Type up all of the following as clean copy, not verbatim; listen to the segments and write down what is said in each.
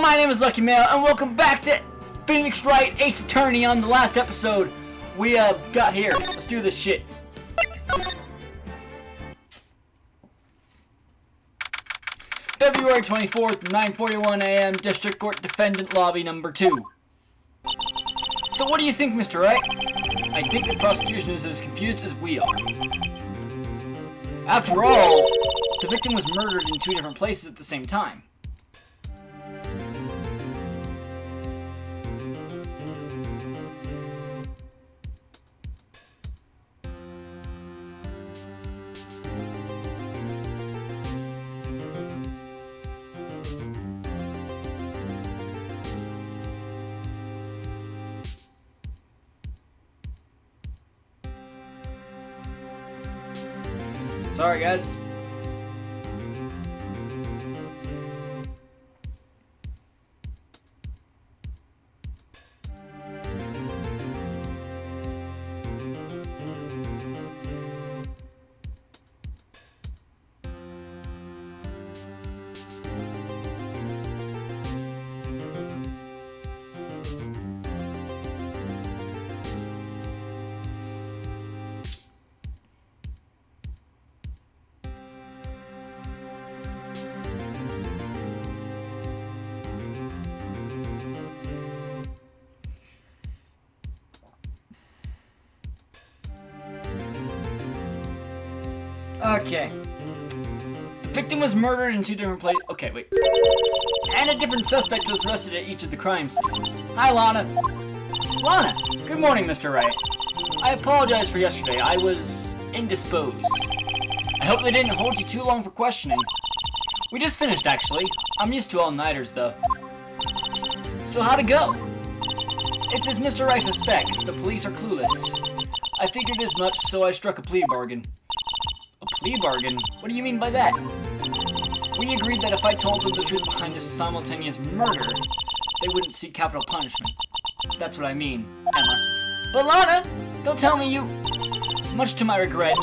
My name is Lucky Mail, and welcome back to Phoenix Wright Ace Attorney. On the last episode, we got here. Let's do this shit. February 24th, 9:41 a.m., District Court Defendant Lobby number 2. So what do you think, Mr. Wright? I think the prosecution is as confused as we are. After all, the victim was murdered in 2 different places at the same time. Sorry, guys. Okay. The victim was murdered in 2 different places. Okay, wait. And a different suspect was arrested at each of the crime scenes. Hi, Lana. Lana! Good morning, Mr. Wright. I apologize for yesterday. I was indisposed. I hope they didn't hold you too long for questioning. We just finished, actually. I'm used to all-nighters, though. So how'd it go? It's as Mr. Wright suspects. The police are clueless. I figured as much, so I struck a plea bargain. A plea bargain? What do you mean by that? We agreed that if I told them the truth behind this simultaneous murder, they wouldn't seek capital punishment. That's what I mean, Emma. But Lana, don't tell me you... Much to my regret,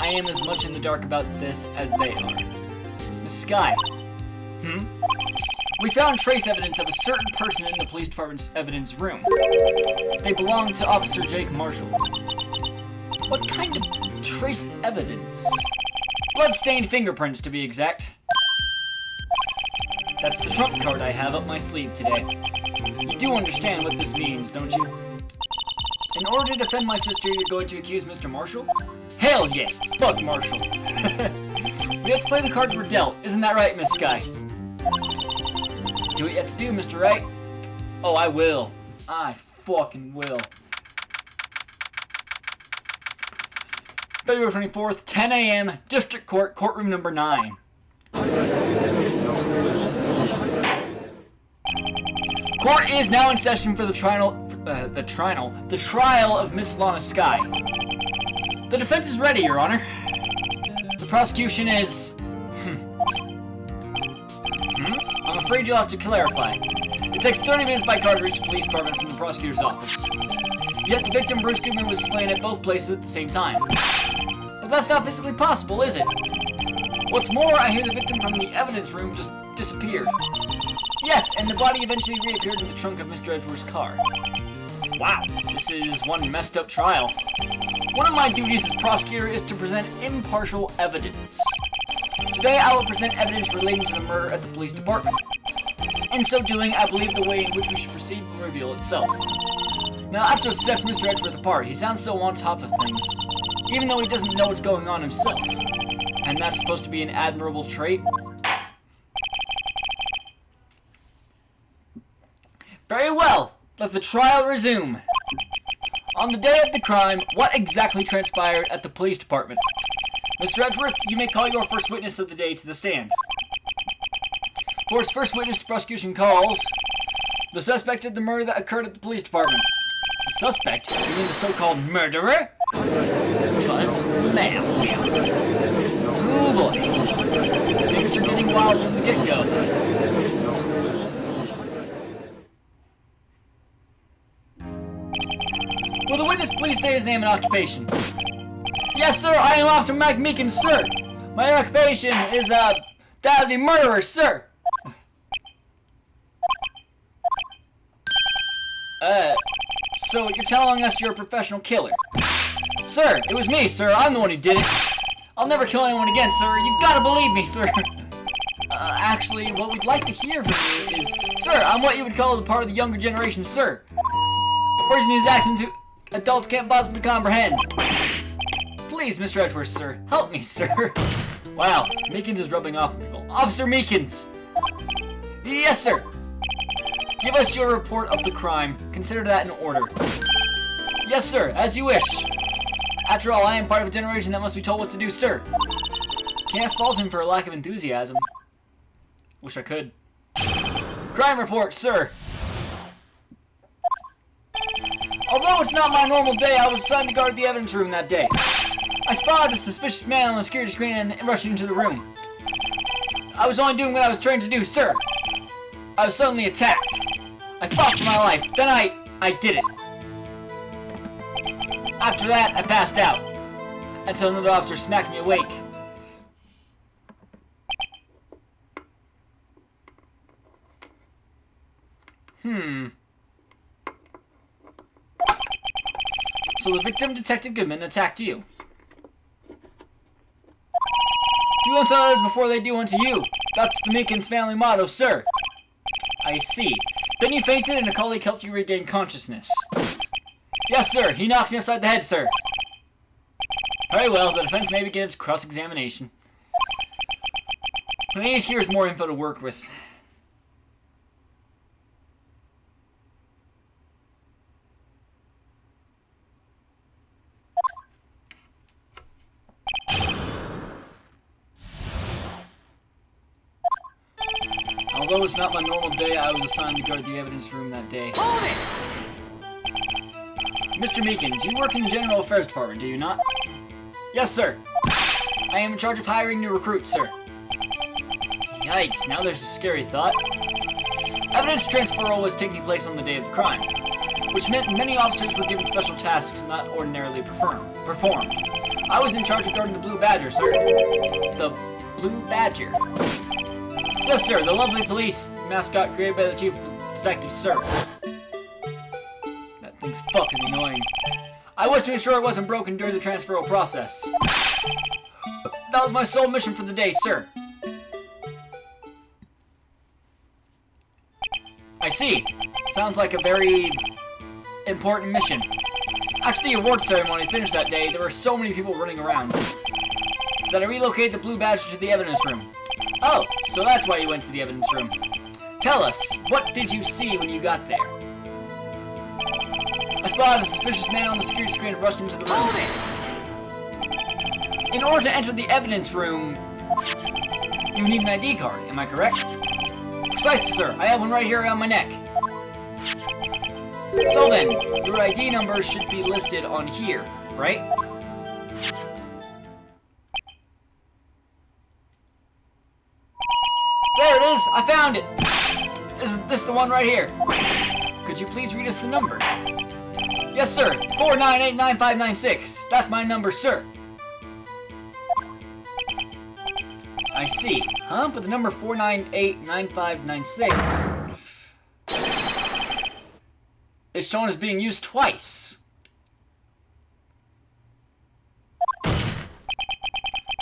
I am as much in the dark about this as they are. Miss Skye. We found trace evidence of a certain person in the police department's evidence room. They belong to Officer Jake Marshall. What kind of trace evidence? Blood-stained fingerprints, to be exact. That's the trump card I have up my sleeve today. You do understand what this means, don't you? In order to defend my sister, you're going to accuse Mr. Marshall? Hell yeah! Fuck Marshall! We have to play the cards we're dealt, isn't that right, Miss Skye? Do what you have to do, Mr. Wright. Oh, I will. I fucking will. February 24th, 10 a.m., District Court, Courtroom number 9. Court is now in session for the trial of Miss Lana Skye. The defense is ready, Your Honor. The prosecution is... I'm afraid you'll have to clarify. It takes 30 minutes by car to reach the police department from the prosecutor's office. Yet the victim, Bruce Goodman, was slain at both places at the same time. But that's not physically possible, is it? What's more, I hear the victim from the evidence room just disappeared. Yes, and the body eventually reappeared in the trunk of Mr. Edgeworth's car. Wow, this is one messed up trial. One of my duties as prosecutor is to present impartial evidence. Today I will present evidence relating to the murder at the police department. In so doing, I believe the way in which we should proceed will reveal itself. Now, that's what sets Mr. Edgeworth apart. He sounds so on top of things, even though he doesn't know what's going on himself. And that's supposed to be an admirable trait. Very well. Let the trial resume. On the day of the crime, what exactly transpired at the police department? Mr. Edgeworth, you may call your first witness of the day to the stand. For his first witness, the prosecution calls the suspect of the murder that occurred at the police department. The suspect? You mean the so-called murderer? Because, ma'am. Oh boy. Things are getting wild from the get-go. Will the witness please say his name and occupation? Yes, sir, I am Officer Mike Meekins, sir. My occupation is, that of the murderer, sir. So you're telling us you're a professional killer? Sir, it was me, sir. I'm the one who did it. I'll never kill anyone again, sir. You've got to believe me, sir. Actually, what we'd like to hear from you is, sir, I'm what you would call a part of the younger generation, sir. Words and his actions who adults can't possibly comprehend. Please, Mr. Edgeworth, sir. Help me, sir. Wow, Meekins is rubbing off people. Officer Meekins! Yes, sir. Give us your report of the crime. Consider that in order. Yes, sir. As you wish. After all, I am part of a generation that must be told what to do, sir. Can't fault him for a lack of enthusiasm. Wish I could. Crime report, sir. Although it's not my normal day, I was assigned to guard the evidence room that day. I spotted a suspicious man on the security screen and rushed into the room. I was only doing what I was trained to do, sir. I was suddenly attacked. I fought for my life. Then I did it. After that, I passed out. Until another officer smacked me awake. So the victim, Detective Goodman, attacked you. Do unto others before they do unto you. That's the Meekins family motto, sir. I see. Then you fainted and a colleague helped you regain consciousness. Yes, sir. He knocked me upside the head, sir. Very well. The defense may begin its cross-examination. What I need here is more info to work with. Although it's not my normal day, I was assigned to guard the evidence room that day. Hold it! Mr. Meekins, you work in the General Affairs Department, do you not? Yes, sir. I am in charge of hiring new recruits, sir. Yikes, now there's a scary thought. Evidence transferal was taking place on the day of the crime, which meant many officers were given special tasks not ordinarily performed. I was in charge of guarding the Blue Badger, sir. The Blue Badger. So, sir, the lovely police mascot created by the chief detective, sir. That thing's fucking annoying. I was to ensure it wasn't broken during the transferal process. That was my sole mission for the day, sir. I see. Sounds like a very important mission. After the award ceremony finished that day, there were so many people running around that I relocated the Blue Badger to the evidence room. Oh, so that's why you went to the evidence room. Tell us, what did you see when you got there? I spotted a suspicious man on the security screen and rushed into the room. In order to enter the evidence room, you need an ID card, am I correct? Precisely, sir. I have one right here around my neck. So then, your ID number should be listed on here, right? There it is! I found it! Is this the one right here? Could you please read us the number? Yes, sir. 4989596. That's my number, sir. I see. Huh? But the number 4989596 is shown as being used twice.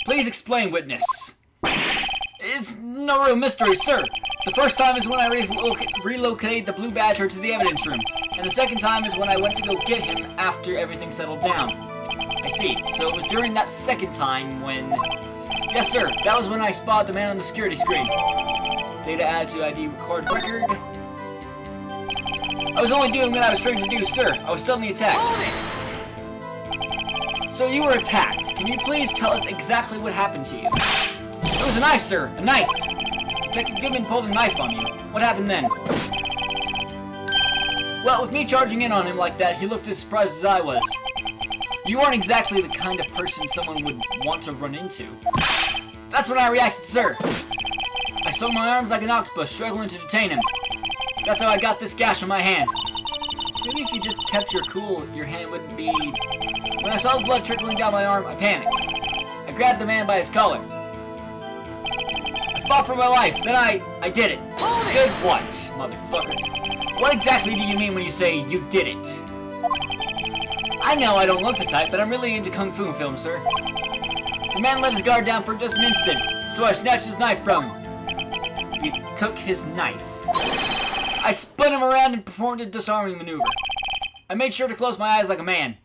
Please explain, witness. It's no real mystery, sir. The first time is when I relocated the Blue Badger to the evidence room, and the second time is when I went to go get him after everything settled down. I see. So it was during that second time when... Yes, sir. That was when I spotted the man on the security screen. Data added to ID record record. I was only doing what I was trained to do, sir. I was suddenly attacked. So you were attacked. Can you please tell us exactly what happened to you? It was a knife, sir. A knife. Detective Goodman pulled a knife on you. What happened then? Well, with me charging in on him like that, he looked as surprised as I was. You aren't exactly the kind of person someone would want to run into. That's when I reacted, sir. I swung my arms like an octopus, struggling to detain him. That's how I got this gash on my hand. Maybe if you just kept your cool, your hand wouldn't be... When I saw the blood trickling down my arm, I panicked. I grabbed the man by his collar. I fought for my life, then I did it. Did what, motherfucker? What exactly do you mean when you say you did it? I know I don't look the type, but I'm really into kung fu films, sir. The man let his guard down for just an instant, so I snatched his knife from him. He took his knife. I spun him around and performed a disarming maneuver. I made sure to close my eyes like a man.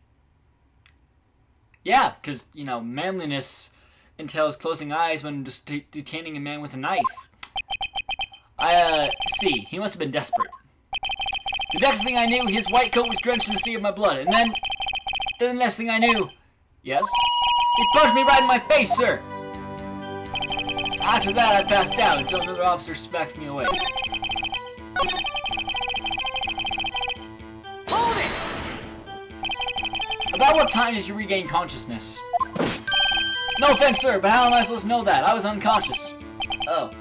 Yeah, because, you know, manliness entails closing eyes when detaining a man with a knife. See, he must have been desperate. The next thing I knew, his white coat was drenched in a sea of my blood, and then the next thing I knew, yes, he punched me right in my face, sir. After that, I passed out until another officer smacked me away. Hold it! About what time did you regain consciousness? No offense, sir, but how am I supposed to know that? I was unconscious. Oh.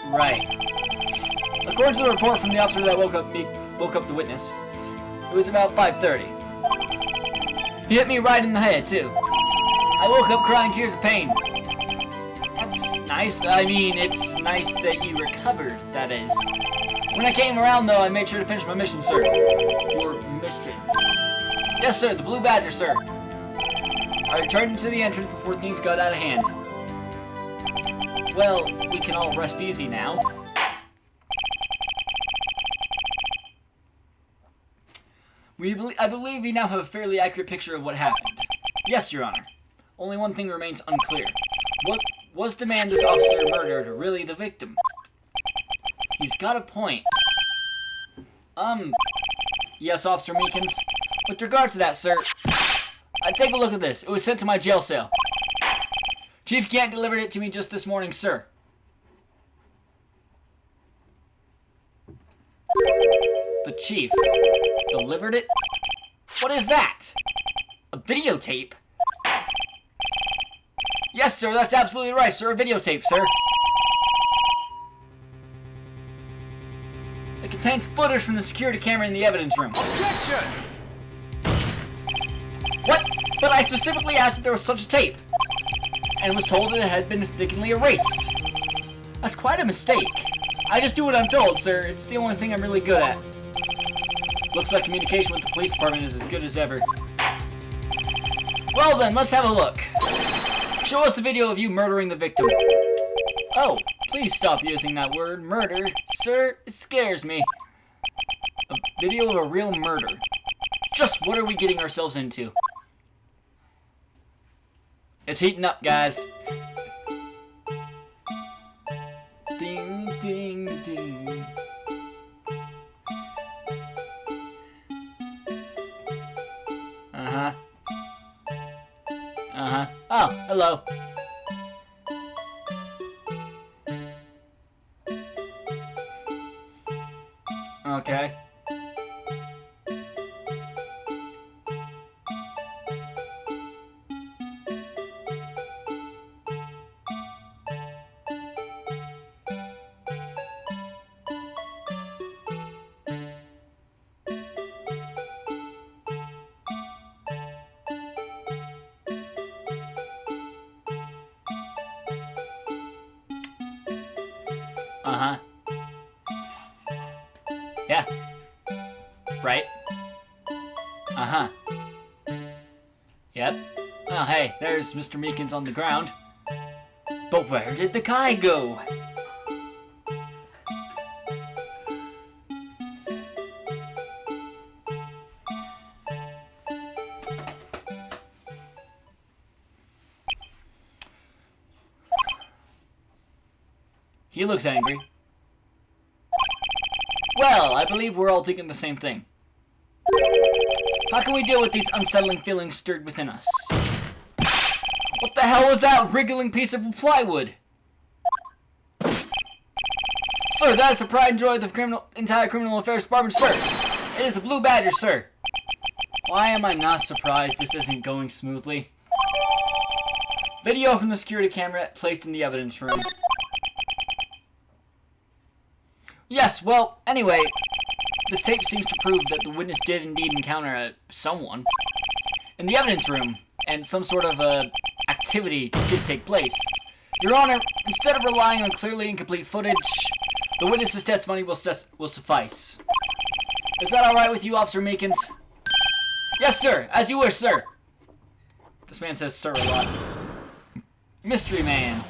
Right. According to the report from the officer that woke up the witness, it was about 5:30. He hit me right in the head, too. I woke up crying tears of pain. That's nice. I mean, it's nice that you recovered, that is. When I came around, though, I made sure to finish my mission, sir. Your mission? Yes, sir, the Blue Badger, sir. I returned to the entrance before things got out of hand. Well, we can all rest easy now. I believe we now have a fairly accurate picture of what happened. Yes, Your Honor. Only one thing remains unclear. Was the man this officer murdered really the victim? He's got a point. Yes, Officer Meekins. With regard to that, sir, take a look at this. It was sent to my jail cell. Chief Gant delivered it to me just this morning, sir. The chief delivered it? What is that? A videotape? Yes, sir, that's absolutely right, sir. A videotape, sir. It contains footage from the security camera in the evidence room. Objection! What? But I specifically asked if there was such a tape, and was told it had been mistakenly erased. That's quite a mistake. I just do what I'm told, sir. It's the only thing I'm really good at. Looks like communication with the police department is as good as ever. Well then, let's have a look. Show us the video of you murdering the victim. Oh, please stop using that word, murder. Sir, it scares me. A video of a real murder. Just what are we getting ourselves into? It's heating up, guys. Ding, ding, ding. Uh-huh. Uh-huh. Oh, hello. Okay. Uh-huh. Yeah. Right. Uh-huh. Yep. Oh, hey, there's Mr. Meekins on the ground. But where did the guy go? He looks angry. Well, I believe we're all thinking the same thing. How can we deal with these unsettling feelings stirred within us? What the hell was that wriggling piece of plywood? Sir, that is the pride and joy of the entire criminal affairs department, sir. It is the Blue Badger, sir. Why am I not surprised this isn't going smoothly? Video from the security camera placed in the evidence room. Yes, well, anyway, this tape seems to prove that the witness did indeed encounter someone in the evidence room, and some sort of activity did take place. Your Honor, instead of relying on clearly incomplete footage, the witness's testimony will suffice. Is that alright with you, Officer Meekins? Yes, sir. As you wish, sir. This man says sir a lot. Mystery man.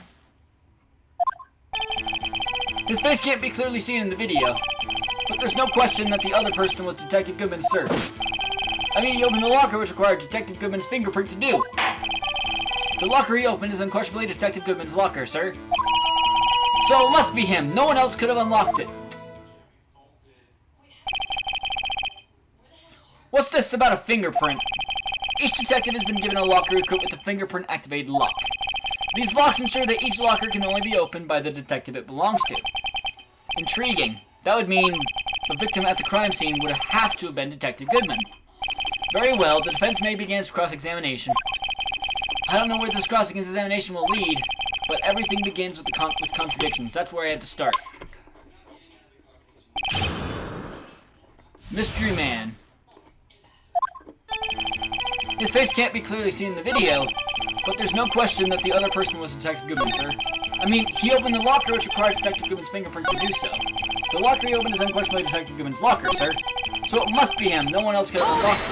His face can't be clearly seen in the video, but there's no question that the other person was Detective Goodman, sir. I mean, he opened the locker, which required Detective Goodman's fingerprint to do. The locker he opened is unquestionably Detective Goodman's locker, sir. So it must be him. No one else could have unlocked it. What's this about a fingerprint? Each detective has been given a locker equipped with a fingerprint-activated lock. These locks ensure that each locker can only be opened by the detective it belongs to. Intriguing. That would mean the victim at the crime scene would have to have been Detective Goodman. Very well, the defense may begin its cross-examination. I don't know where this cross-examination will lead, but everything begins with contradictions. That's where I had to start. Mystery man. His face can't be clearly seen in the video, but there's no question that the other person was Detective Goodman, sir. I mean, he opened the locker, which required Detective Goodman's fingerprint to do so. The locker he opened is unquestionably Detective Goodman's locker, sir. So it must be him. No one else could have unlocked it.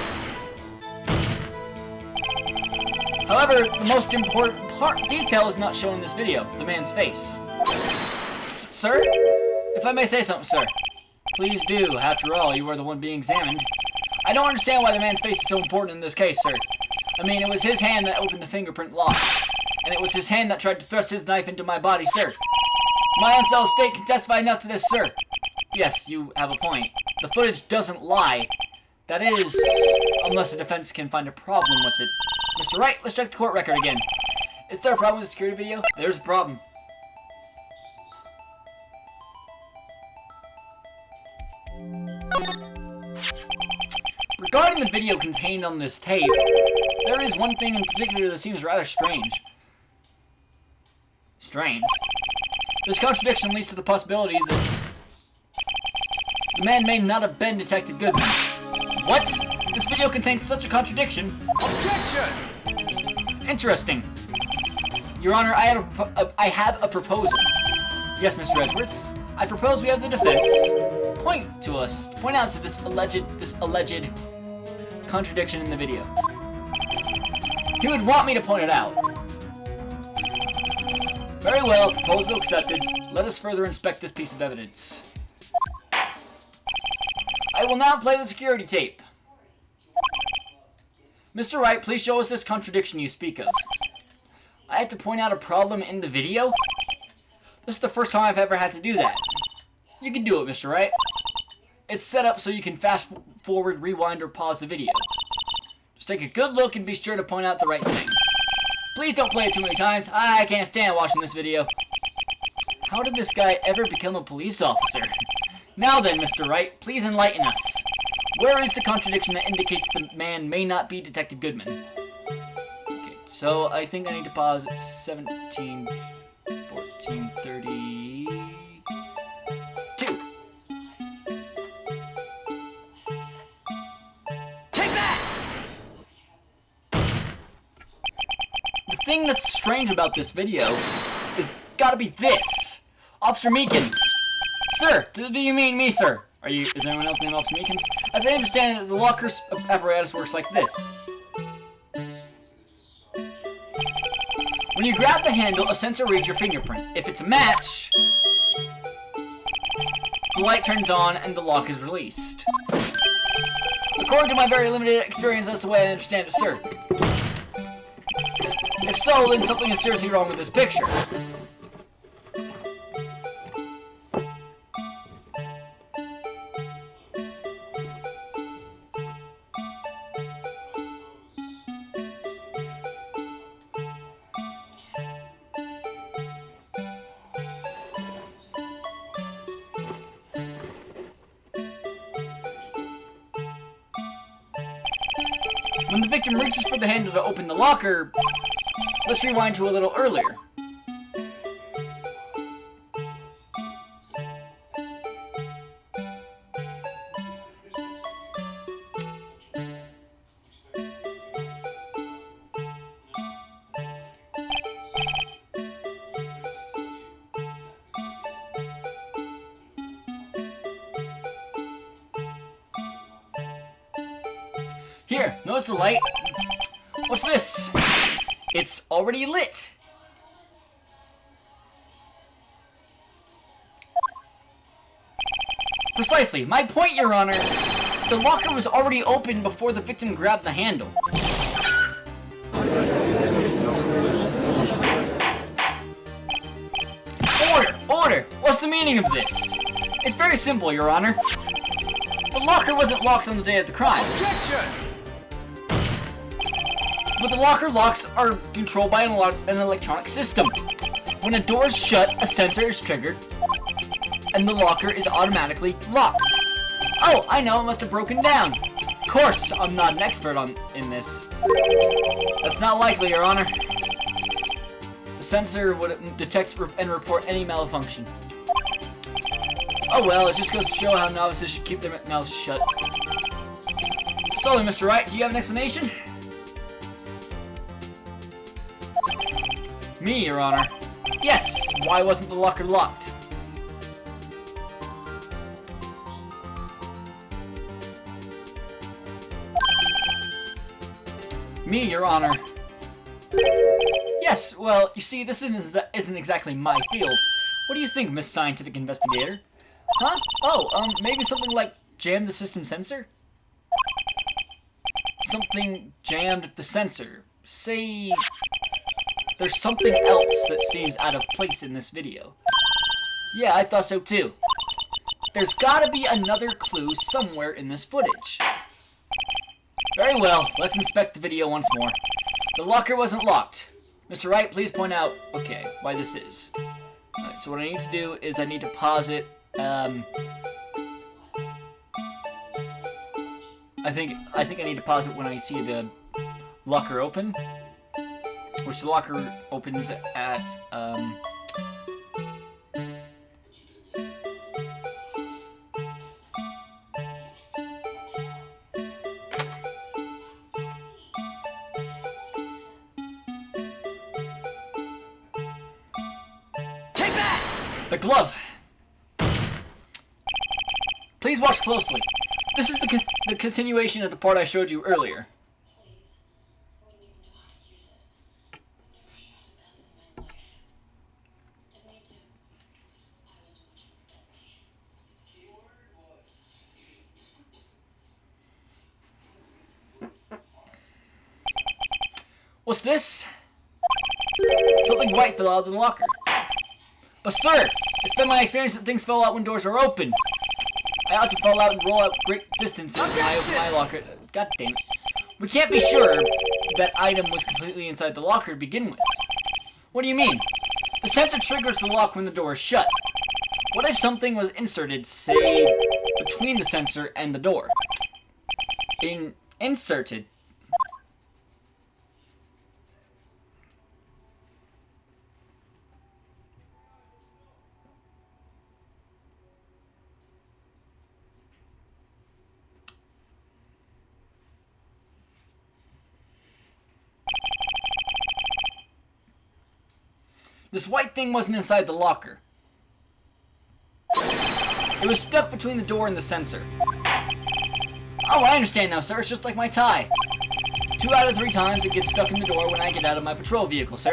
However, the most important detail is not shown in this video. The man's face. Sir? If I may say something, sir. Please do. After all, you are the one being examined. I don't understand why the man's face is so important in this case, sir. I mean, it was his hand that opened the fingerprint lock. And it was his hand that tried to thrust his knife into my body, sir. My unsettled state can testify enough to this, sir. Yes, you have a point. The footage doesn't lie. That is, unless the defense can find a problem with it. Mr. Wright, let's check the court record again. Is there a problem with the security video? There's a problem. Regarding the video contained on this tape, there is one thing in particular that seems rather strange. Strange? This contradiction leads to the possibility that the man may not have been Detective Goodman. What? This video contains such a contradiction. Objection! Interesting. Your Honor, I have a proposal. Yes, Mr. Edgeworth. I propose we have the defense point out to this alleged contradiction in the video. He would want me to point it out. Very well, proposal accepted. Let us further inspect this piece of evidence. I will now play the security tape. Mr. Wright, please show us this contradiction you speak of. I had to point out a problem in the video? This is the first time I've ever had to do that. You can do it, Mr. Wright. It's set up so you can fast forward, rewind, or pause the video. Just take a good look and be sure to point out the right thing. Please don't play it too many times. I can't stand watching this video. How did this guy ever become a police officer? Now then, Mr. Wright, please enlighten us. Where is the contradiction that indicates the man may not be Detective Goodman? Okay, so I think I need to pause at 17, 14, 32. Take that! The thing that's strange about this video is gotta be this. Officer Meekins. Sir, do you mean me, sir? Is anyone else named Officer Meekins? As I understand it, the locker apparatus works like this. When you grab the handle, a sensor reads your fingerprint. If it's a match, the light turns on and the lock is released. According to my very limited experience, that's the way I understand it, sir. If so, then something is seriously wrong with this picture. When the victim reaches for the handle to open the locker, let's rewind to a little earlier. He Here, notice the light? What's this? It's already lit. Precisely. My point, Your Honor. The locker was already open before the victim grabbed the handle. Order! Order! What's the meaning of this? It's very simple, Your Honor. The locker wasn't locked on the day of the crime. Objection! But the locker locks are controlled by an electronic system. When a door is shut, a sensor is triggered, and the locker is automatically locked. Oh, I know, it must have broken down. Of course, I'm not an expert in this. That's not likely, Your Honor. The sensor would detect and report any malfunction. Oh well, it just goes to show how novices should keep their mouths shut. Sorry, Mr. Wright, do you have an explanation? Me, Your Honor. Yes, why wasn't the locker locked? Me, Your Honor. Yes, well, you see, this isn't exactly my field. What do you think, Miss Scientific Investigator? Huh? Oh, maybe something like jam the system sensor? Something jammed the sensor. Say, there's something else that seems out of place in this video. Yeah, I thought so too. There's gotta be another clue somewhere in this footage. Very well, let's inspect the video once more. The locker wasn't locked. Mr. Wright, please point out, okay, why this is. Alright, so what I need to do is I need to pause it. I think I need to pause it when I see the locker open. Which the locker opens at, Take that! the glove. Please watch closely. This is the continuation of the part I showed you earlier. What's this? Something white fell out of the locker. But sir, it's been my experience that things fall out when doors are open. I ought to fall out and roll out great distances when I open my locker. God damn it. We can't be sure that item was completely inside the locker to begin with. What do you mean? The sensor triggers the lock when the door is shut. What if something was inserted, say, between the sensor and the door? Inserted. This white thing wasn't inside the locker. It was stuck between the door and the sensor. Oh, I understand now, sir. It's just like my tie. 2 out of 3 times it gets stuck in the door when I get out of my patrol vehicle, sir.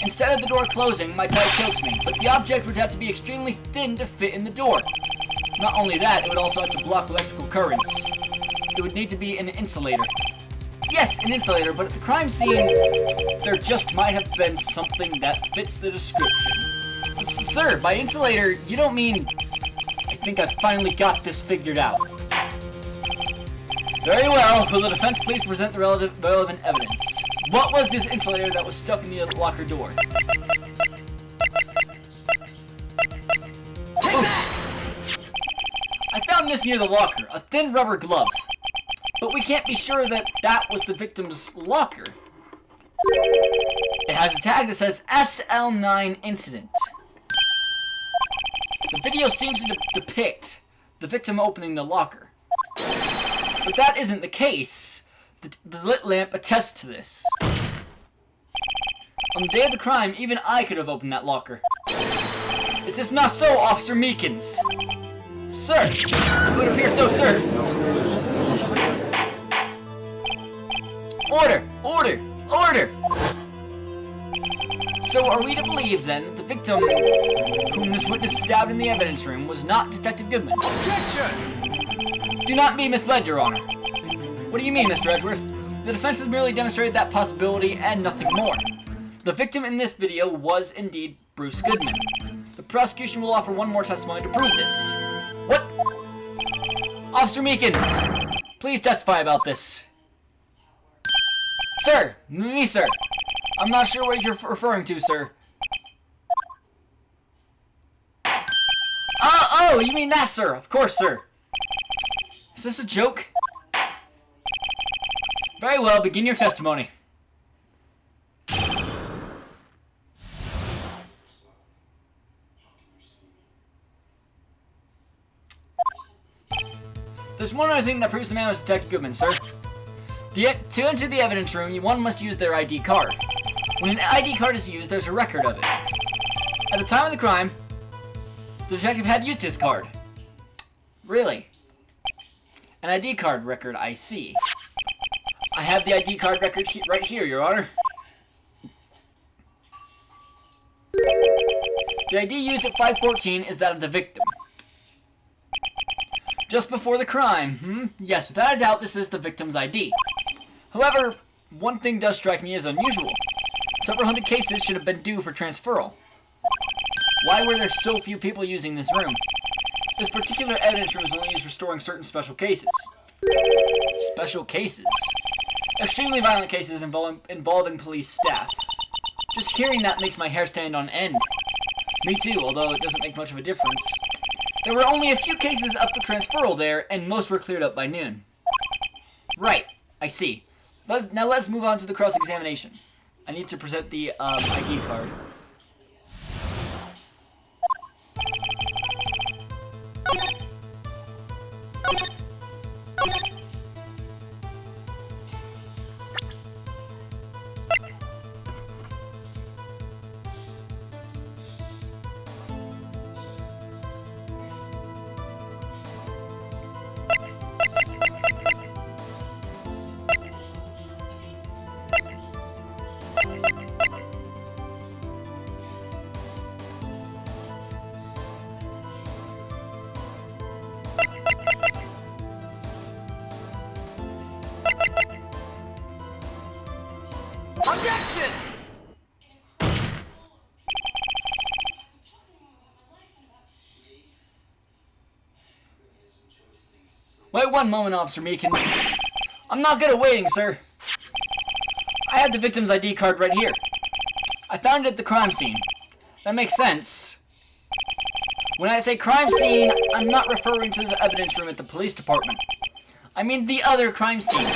Instead of the door closing, my tie chokes me, but the object would have to be extremely thin to fit in the door. Not only that, it would also have to block electrical currents. It would need to be an insulator. Yes, an insulator, but at the crime scene, there just might have been something that fits the description. Sir, by insulator, you don't mean... I think I finally got this figured out. Very well, will the defense please present the relevant evidence? What was this insulator that was stuck in the locker door? I found this near the locker, a thin rubber glove. But we can't be sure that that was the victim's locker. It has a tag that says SL9 incident. The video seems to depict the victim opening the locker. But that isn't the case. The lit lamp attests to this. On the day of the crime, even I could have opened that locker. Is this not so, Officer Meekins? Sir, it would appear so, sir. Order! Order! Order! So are we to believe, then, that the victim whom this witness stabbed in the evidence room was not Detective Goodman? Objection! Do not be misled, Your Honor. What do you mean, Mr. Edgeworth? The defense has merely demonstrated that possibility and nothing more. The victim in this video was indeed Bruce Goodman. The prosecution will offer one more testimony to prove this. What? Officer Meekins, please testify about this. Sir! Me, sir! I'm not sure what you're referring to, sir. Oh, you mean that, sir? Of course, sir. Is this a joke? Very well, begin your testimony. There's one other thing that proves the man was Detective Goodman, sir. To enter the evidence room, one must use their ID card. When an ID card is used, there's a record of it. At the time of the crime, the detective had used his card. Really? An ID card record, I see. I have the ID card record right here, Your Honor. The ID used at 514 is that of the victim. Just before the crime, Yes, without a doubt, this is the victim's ID. However, one thing does strike me as unusual. Several hundred cases should have been due for transferal. Why were there so few people using this room? This particular evidence room is only used for storing certain special cases. Special cases? Extremely violent cases involving police staff. Just hearing that makes my hair stand on end. Me too, although it doesn't make much of a difference. There were only a few cases up for transferal there, and most were cleared up by noon. Right, I see. Now let's move on to the cross-examination. I need to present the ID card. Objection! Wait one moment, Officer Meekins. I'm not good at waiting, sir. I have the victim's ID card right here. I found it at the crime scene. That makes sense. When I say crime scene, I'm not referring to the evidence room at the police department. I mean the other crime scene.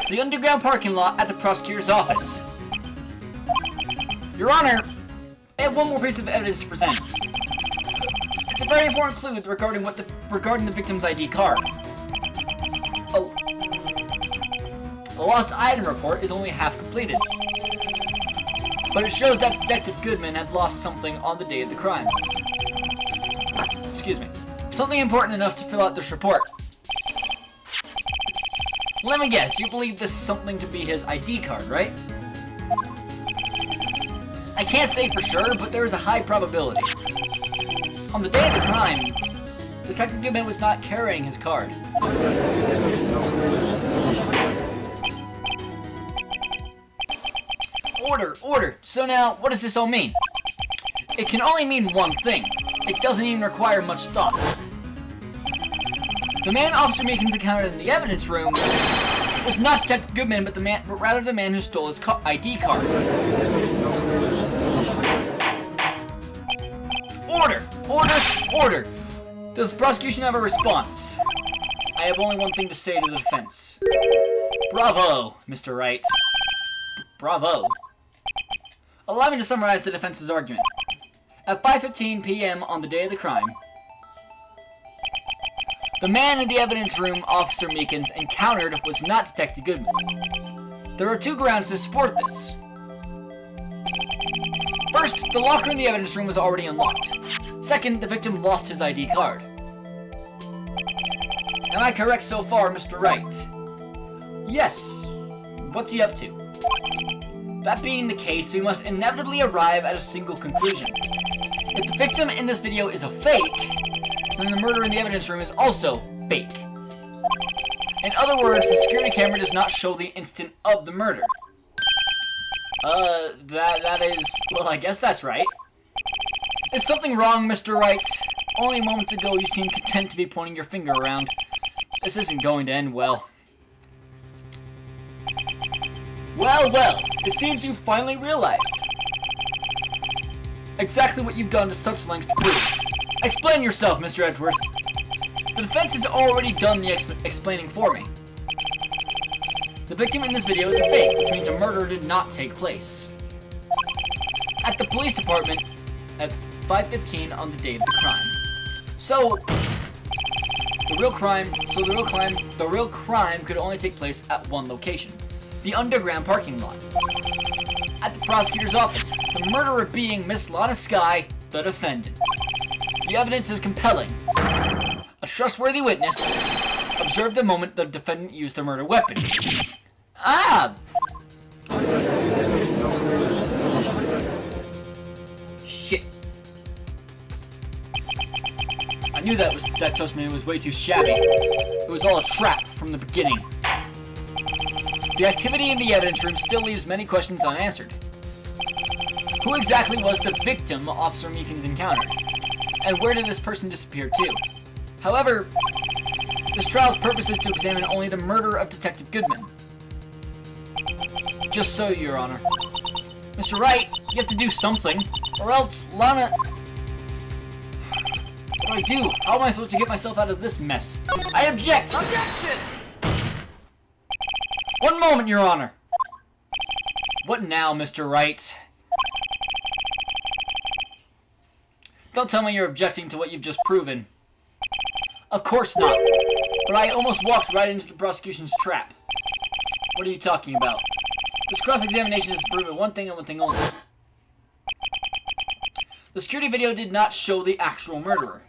The underground parking lot at the prosecutor's office. Your Honor, I have one more piece of evidence to present. It's a very important clue regarding the victim's ID card. A lost item report is only half completed, but it shows that Detective Goodman had lost something on the day of the crime. Excuse me. Something important enough to fill out this report. Let me guess, you believe this something to be his ID card, right? I can't say for sure, but there is a high probability. On the day of the crime, Detective Goodman was not carrying his card. Order! So now, what does this all mean? It can only mean one thing. It doesn't even require much thought. The man Officer Meekins encountered in the evidence room was not Detective Goodman, but rather the man who stole his ID card. Order! Does the prosecution have a response? I have only one thing to say to the defense. Bravo, Mr. Wright. Bravo. Allow me to summarize the defense's argument. At 5:15 p.m. on the day of the crime, the man in the evidence room Officer Meekins encountered was not Detective Goodman. There are two grounds to support this. First, the locker in the evidence room was already unlocked. Second, the victim lost his ID card. Am I correct so far, Mr. Wright? Yes, What's he up to? That being the case, we must inevitably arrive at a single conclusion. If the victim in this video is a fake, then the murder in the evidence room is also fake. In other words, the security camera does not show the instant of the murder. That is... well, I guess that's right. Is something wrong, Mr. Wright? Only moments ago you seemed content to be pointing your finger around. This isn't going to end well. Well, well, it seems you finally realized exactly what you've gone to such lengths to prove. Explain yourself, Mr. Edgeworth. The defense has already done the explaining for me. The victim in this video is a fake, which means a murder did not take place. At the police department at 5:15 on the day of the crime. So, the real crime could only take place at one location. The underground parking lot. At the prosecutor's office, the murderer being Miss Lana Skye, the defendant. The evidence is compelling. A trustworthy witness observed the moment the defendant used the murder weapon. Ah! Shit. I knew that Toastman was way too shabby. It was all a trap from the beginning. The activity in the evidence room still leaves many questions unanswered. Who exactly was the victim Officer Meekins encountered? And where did this person disappear to? However, this trial's purpose is to examine only the murder of Detective Goodman. Just so, Your Honor. Mr. Wright, you have to do something, or else Lana... What do I do? How am I supposed to get myself out of this mess? I object! Objection! One moment, Your Honor! What now, Mr. Wright? Don't tell me you're objecting to what you've just proven. Of course not. But I almost walked right into the prosecution's trap. What are you talking about? This cross-examination has proven one thing and one thing only. The security video did not show the actual murderer.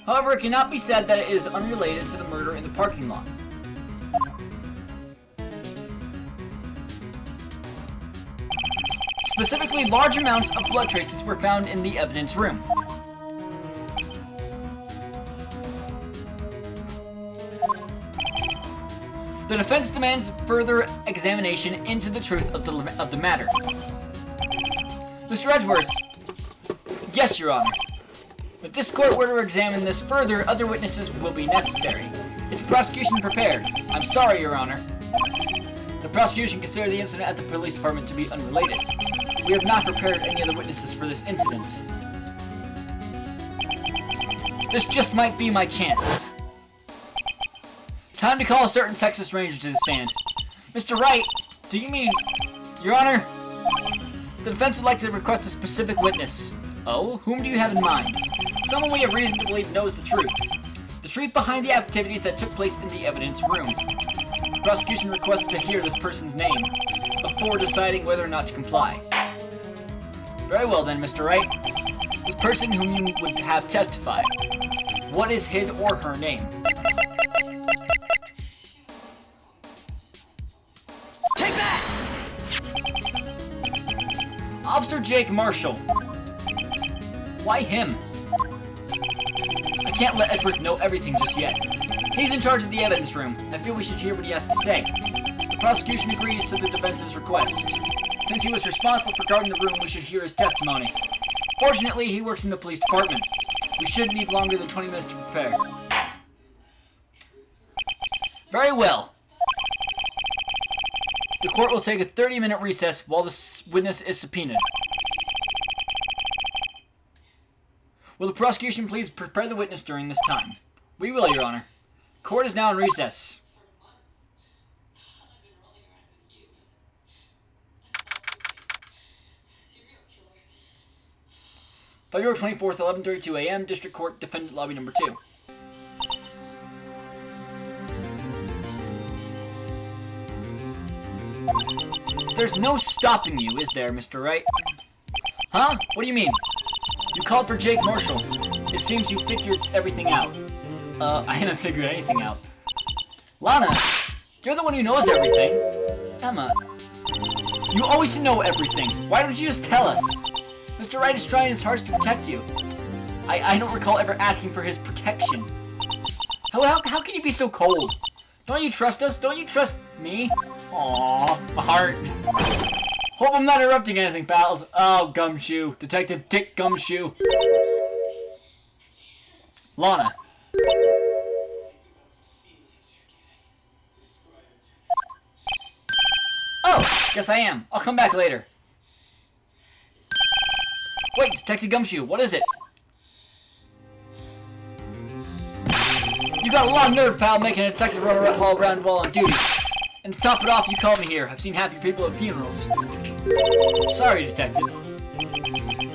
However, it cannot be said that it is unrelated to the murder in the parking lot. Specifically, large amounts of blood traces were found in the evidence room. The defense demands further examination into the truth of the matter. Mr. Edgeworth. Yes, Your Honor. If this court were to examine this further, other witnesses will be necessary. Is the prosecution prepared? I'm sorry, Your Honor. The prosecution considered the incident at the police department to be unrelated. We have not prepared any other witnesses for this incident. This just might be my chance. Time to call a certain Texas Ranger to the stand. Mr. Wright, do you mean... Your Honor? The defense would like to request a specific witness. Oh? Whom do you have in mind? Someone we have reason to believe knows the truth. The truth behind the activities that took place in the evidence room. The prosecution requests to hear this person's name before deciding whether or not to comply. Very well then, Mr. Wright. This person whom you would have testify. What is his or her name? Take that! Officer Jake Marshall. Why him? I can't let Edgeworth know everything just yet. He's in charge of the evidence room. I feel we should hear what he has to say. The prosecution agrees to the defense's request. Since he was responsible for guarding the room, we should hear his testimony. Fortunately, he works in the police department. We shouldn't need longer than 20 minutes to prepare. Very well. The court will take a 30-minute recess while the witness is subpoenaed. Will the prosecution please prepare the witness during this time? We will, Your Honor. Court is now in recess. I've been rolling around with you. Serial killer. February 24th, 11:32 a.m., District Court, Defendant Lobby number 2. There's no stopping you, is there, Mr. Wright? Huh? What do you mean? You called for Jake Marshall. It seems you figured everything out. I haven't figured anything out. Lana, you're the one who knows everything. Emma, you always know everything. Why don't you just tell us? Mr. Wright is trying his hardest to protect you. I don't recall ever asking for his protection. How can you be so cold? Don't you trust us? Don't you trust me? Aww, my heart. Hope I'm not interrupting anything, pals. Oh, Gumshoe. Detective Dick Gumshoe. Lana. Oh, guess I am. I'll come back later. Wait, Detective Gumshoe, what is it? You got a lot of nerve, pal, making a detective run all around while on duty. And to top it off, you called me here. I've seen happy people at funerals. Sorry, Detective.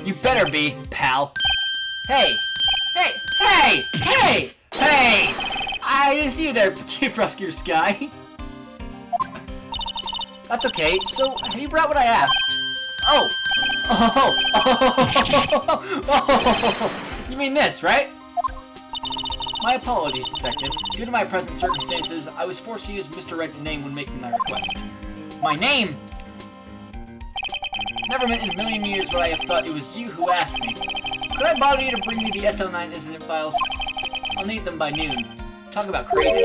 You better be, pal. Hey! Hey! Hey! Hey! Hey! I didn't see you there, Chief Prosecutor Sky. That's okay. So, have you brought what I asked? Oh! Oh! Oh! Oh! You mean this, right? My apologies, Detective. Due to my present circumstances, I was forced to use Mr. Wright's name when making my request. My name? Never meant in a million years would I have thought it was you who asked me. Could I bother you to bring me the SL9 incident files? I'll need them by noon. Talk about crazy.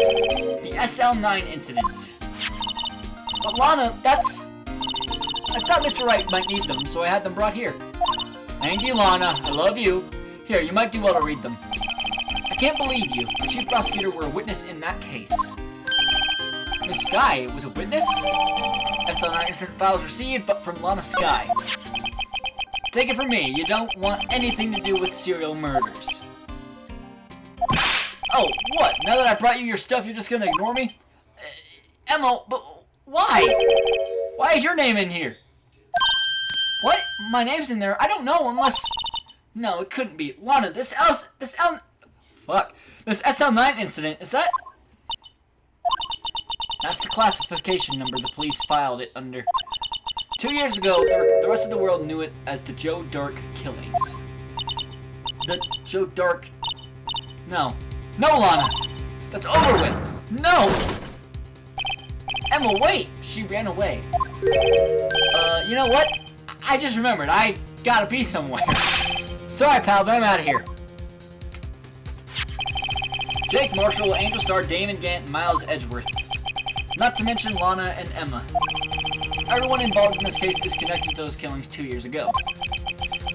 The SL9 incident. But Lana, that's... I thought Mr. Wright might need them, so I had them brought here. Thank you, Lana. I love you. Here, you might do well to read them. I can't believe you. The Chief Prosecutor were a witness in that case. Miss Sky was a witness? SL9 incident files received, but from Lana Sky. Take it from me, you don't want anything to do with serial murders. Oh, what? Now that I brought you your stuff, you're just gonna ignore me? Emma, but why? Why is your name in here? What? My name's in there? I don't know unless... No, it couldn't be. Lana, this SL9 incident, is that... That's the classification number the police filed it under. 2 years ago, the rest of the world knew it as the Joe Dark killings. The Joe Dark... No. No, Lana! That's over with! No! Emma, wait! She ran away. You know what? I just remembered. I gotta be somewhere. Sorry, pal, but I'm out of here. Jake Marshall, Angel Star, Damon Gant, and Miles Edgeworth. Not to mention Lana and Emma. Everyone involved in this case is connected to those killings 2 years ago.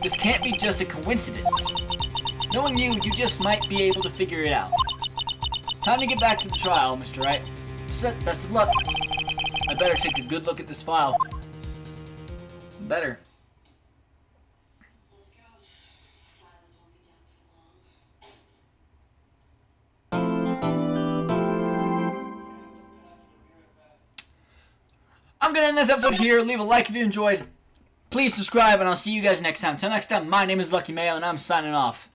This can't be just a coincidence. Knowing you, you just might be able to figure it out. Time to get back to the trial, Mr. Wright. Best of luck. I better take a good look at this file. Better. I'm gonna end this episode here. Leave a like if you enjoyed. Please subscribe, and I'll see you guys next time. Till next time, my name is Lucky Mayo, and I'm signing off.